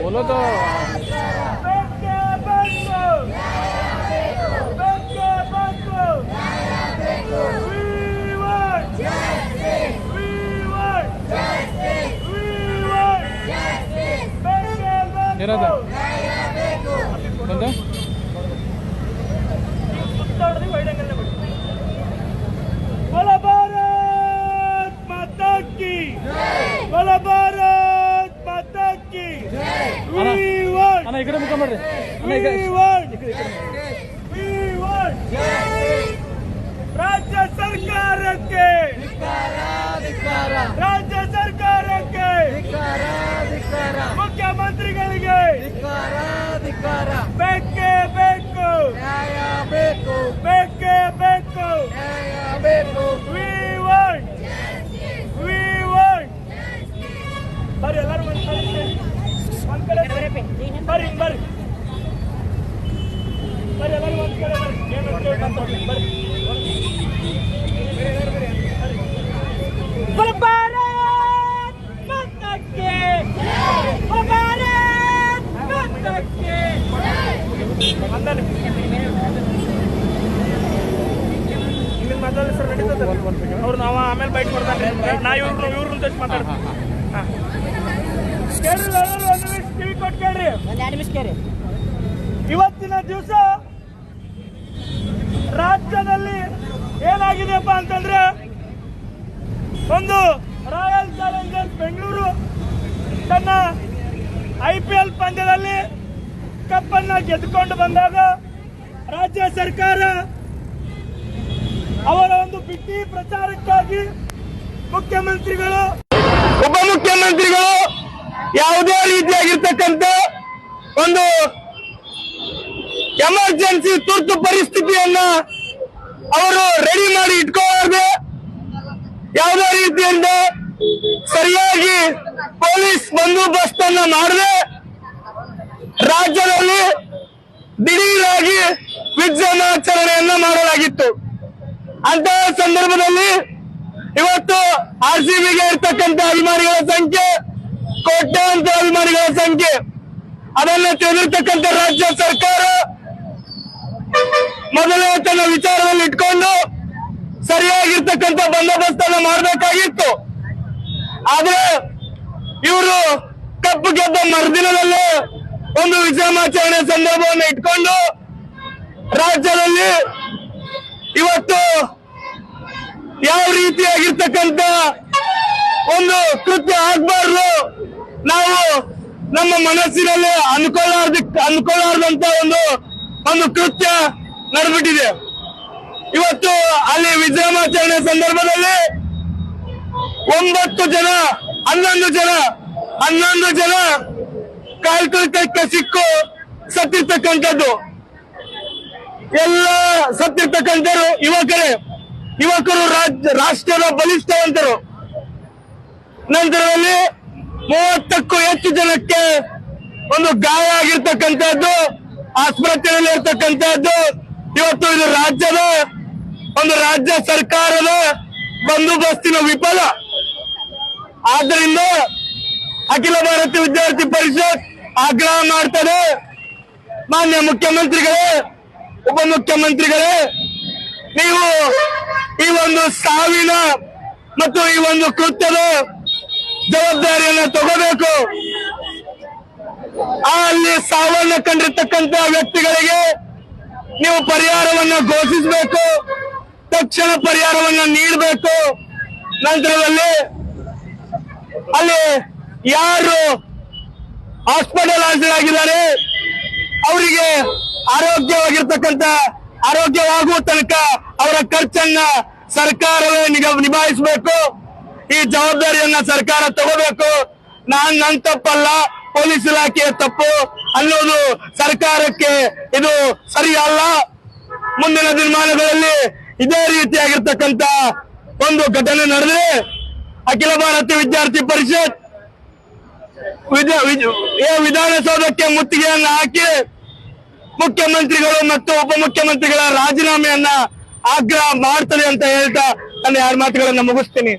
बोलो तो ಏನದ ಬಂದ बोलो भारत माता की, बोलो भारत माता की। ಅಣ್ಣ ಈ ಕಡೆ ಮುಖ ಮಾಡ್ರಿ राज्य ಸರ್ಕಾರಕ್ಕೆ राज्य ಸರ್ಕಾರಕ್ಕೆ ಮುಖ್ಯಮಂತ್ರಿಗಳಿಗೆ ಬೇಕೇ ಬೇಕು ಬೇಕೇ ಬೇಕು we want ಬರ್ರಿ ಎಲ್ಲರೂ ಒಂದ್ ಕಡೆ ಬರ್ರಿ ಬರ್ರಿ ಬರ್ರಿ ಎಲ್ಲರೂ ಒಂದ್ ಕಡೆ ಬರ್ರಿ ಬರ್ರಿ भारत माता की, भारत माता की। ಇಲ್ಲಿ ಮಾತಾಡಿ ಸರ್ ನಡೀತದೆ ಅವ್ರು ನಾವು ಆಮೇಲೆ ಬೈಟ್ ಕೊಡ್ತಾರೆ ನಾ ಇವ್ರನ್ನ ಟಚ್ ಮಾತಾಡ್ತೀನಿ ಕಿವಿ ಕೊಟ್ಟು ಕೇಳ್ರಿ ಒಂದು 2 ನಿಮಿಷ ಕೇಳಿ ಇವತ್ತಿನ ದಿವಸ ರಾಜ್ಯದಲ್ಲಿ ಏನಾಗಿದೆಯಪ್ಪ ಅಂತಂದ್ರೆ ಒಂದು ರಾಯಲ್ ಚಾಲೆಂಜರ್ಸ್ ಬೆಂಗಳೂರು ತನ್ನ IPL ಪಂದ್ಯದಲ್ಲಿ ಕಪ್ಪನ್ನು ಗೆದ್ದುಕೊಂಡು ಬಂದಾಗ ರಾಜ್ಯ ಸರ್ಕಾರ ಅವರ ಒಂದು ಬಿಟ್ಟಿ ಪ್ರಚಾರಕ್ಕಾಗಿ ಮುಖ್ಯಮಂತ್ರಿಗಳು ಉಪಮುಖ್ಯಮಂತ್ರಿಗಳು ಯಾವುದೇ ರೀತಿಯಾಗಿರ್ತಕ್ಕಂಥ ಒಂದು ಎಮರ್ಜೆನ್ಸಿ ತುರ್ತು ಪರಿಸ್ಥಿತಿಯನ್ನ ಅವರು ರೆಡಿ ಮಾಡಿ ಇಟ್ಕೊಳ್ಳದೆ ಯಾವುದೇ ರೀತಿಯಿಂದ ಸರಿಯಾಗಿ ಪೊಲೀಸ್ ಬಂದೋಬಸ್ತ್ ಅನ್ನ ಮಾಡದೆ ರಾಜ್ಯದಲ್ಲಿ ದಿಢೀರಾಗಿ ವಿಜೃಂಭಣಾಚರಣೆಯನ್ನ ಮಾಡಲಾಗಿತ್ತು. ಅಂತಹ ಸಂದರ್ಭದಲ್ಲಿ ಇವತ್ತು RCBಗೆ ಇರ್ತಕ್ಕಂಥ ಅಭಿಮಾನಿಗಳ ಸಂಖ್ಯೆ ಕೋಟ್ಯಾಂತರ ಅಭಿಮಾನಿಗಳ ಸಂಖ್ಯೆ ಅದನ್ನ ತಿಳಿದಿರ್ತಕ್ಕಂಥ ರಾಜ್ಯ ಸರ್ಕಾರ ಮೊದಲೇ ತನ್ನ ವಿಚಾರದಲ್ಲಿ ಇಟ್ಕೊಂಡು ಸರಿಯಾಗಿರ್ತಕ್ಕಂಥ ಬಂದೋಬಸ್ತ್ ಅನ್ನು ಮಾಡಬೇಕಾಗಿತ್ತು. ಆದ್ರೆ ಇವರು ಕಪ್ಪು ಗೆದ್ದ ಮರುದಿನದಲ್ಲೇ ಒಂದು ವಿಜೃಂಭಣಾಚರಣೆ ಸಂದರ್ಭವನ್ನು ಇಟ್ಕೊಂಡು ರಾಜ್ಯದಲ್ಲಿ ಇವತ್ತು ಯಾವ ರೀತಿಯಾಗಿರ್ತಕ್ಕಂಥ ಒಂದು ಕೃತ್ಯ ಆಗ್ಬಾರ್ದು, ನಾವು ನಮ್ಮ ಮನಸ್ಸಿನಲ್ಲಿ ಅನ್ಕೊಳ್ಳಾರ್ದಂತ ಒಂದು ಕೃತ್ಯ ನಡೆದ್ಬಿಟ್ಟಿದೆ. ಇವತ್ತು ಅಲ್ಲಿ ವಿಜೃಂಭಣಾಚರಣೆ ಸಂದರ್ಭದಲ್ಲಿ 11 ಜನ ಕಾಲ್ತುಳಿತಕ್ಕೆ ಸಿಕ್ಕು ಸತ್ತಿರ್ತಕ್ಕಂಥದ್ದು. ಎಲ್ಲ ಸತ್ತಿರ್ತಕ್ಕಂಥರು ಯುವಕರು ರಾಷ್ಟ್ರದ ಬಲಿಷ್ಠವಂತರು. ನಂತರದಲ್ಲಿ 30ಕ್ಕೂ ಹೆಚ್ಚು ಜನಕ್ಕೆ ಒಂದು ಗಾಯ ಆಗಿರ್ತಕ್ಕಂಥದ್ದು, ಆಸ್ಪತ್ರೆಯಲ್ಲಿ ಇರ್ತಕ್ಕಂಥದ್ದು. ಇವತ್ತು ಇದು ರಾಜ್ಯ ಸರ್ಕಾರದ ಬಂದೋಬಸ್ತಿನ ವಿಫಲ. ಆದ್ದರಿಂದ ಅಖಿಲ ಭಾರತೀಯ ವಿದ್ಯಾರ್ಥಿ ಪರಿಷತ್ ಆಗ್ರಹ ಮಾಡ್ತದೆ, ಮಾನ್ಯ ಮುಖ್ಯಮಂತ್ರಿಗಳೇ, ಉಪಮುಖ್ಯಮಂತ್ರಿಗಳೇ, ನೀವು ಈ ಒಂದು ಸಾವಿನ ಮತ್ತು ಈ ಒಂದು ಕೃತ್ಯದ ಜವಾಬ್ದಾರಿಯನ್ನು ತಗೋಬೇಕು. ಅಲ್ಲಿ ಸಾವನ್ನ ಕಂಡಿರ್ತಕ್ಕಂಥ ವ್ಯಕ್ತಿಗಳಿಗೆ ನೀವು ಪರಿಹಾರವನ್ನ ಘೋಷಿಸಬೇಕು, ತಕ್ಷಣ ಪರಿಹಾರವನ್ನ ನೀಡಬೇಕು. ನಂತರದಲ್ಲಿ ಅಲ್ಲಿ ಯಾರು ಹಾಸ್ಪಿಟಲೈಸ್ ಆಗಿದ್ದಾರೆ ಅವರಿಗೆ ಆರೋಗ್ಯವಾಗುವ ತನಕ ಅವರ ಖರ್ಚನ್ನ ಸರ್ಕಾರವೇ ನಿಭಾಯಿಸಬೇಕು. ಈ ಜವಾಬ್ದಾರಿಯನ್ನ ಸರ್ಕಾರ ತಗೋಬೇಕು. ನನ್ ತಪ್ಪಲ್ಲ, ಪೊಲೀಸ್ ಇಲಾಖೆಯ ತಪ್ಪು ಅನ್ನೋದು ಸರ್ಕಾರಕ್ಕೆ ಇದು ಸರಿಯಲ್ಲ. ಮುಂದಿನ ದಿನಮಾನಗಳಲ್ಲಿ ಇದೇ ರೀತಿಯಾಗಿರ್ತಕ್ಕಂಥ ಒಂದು ಘಟನೆ ನಡೆದ್ರೆ ಅಖಿಲ ಭಾರತೀಯ ವಿದ್ಯಾರ್ಥಿ ಪರಿಷತ್ ವಿಧಾನಸೌಧಕ್ಕೆ ಮುತ್ತಿಗೆಯನ್ನು ಹಾಕಿ ಮುಖ್ಯಮಂತ್ರಿಗಳು ಮತ್ತು ಉಪಮುಖ್ಯಮಂತ್ರಿಗಳ ರಾಜೀನಾಮೆಯನ್ನ ಆಗ್ರಹ ಮಾಡ್ತದೆ ಅಂತ ಹೇಳ್ತಾ ನನ್ನ 2 ಮಾತುಗಳನ್ನ ಮುಗಿಸ್ತೀನಿ.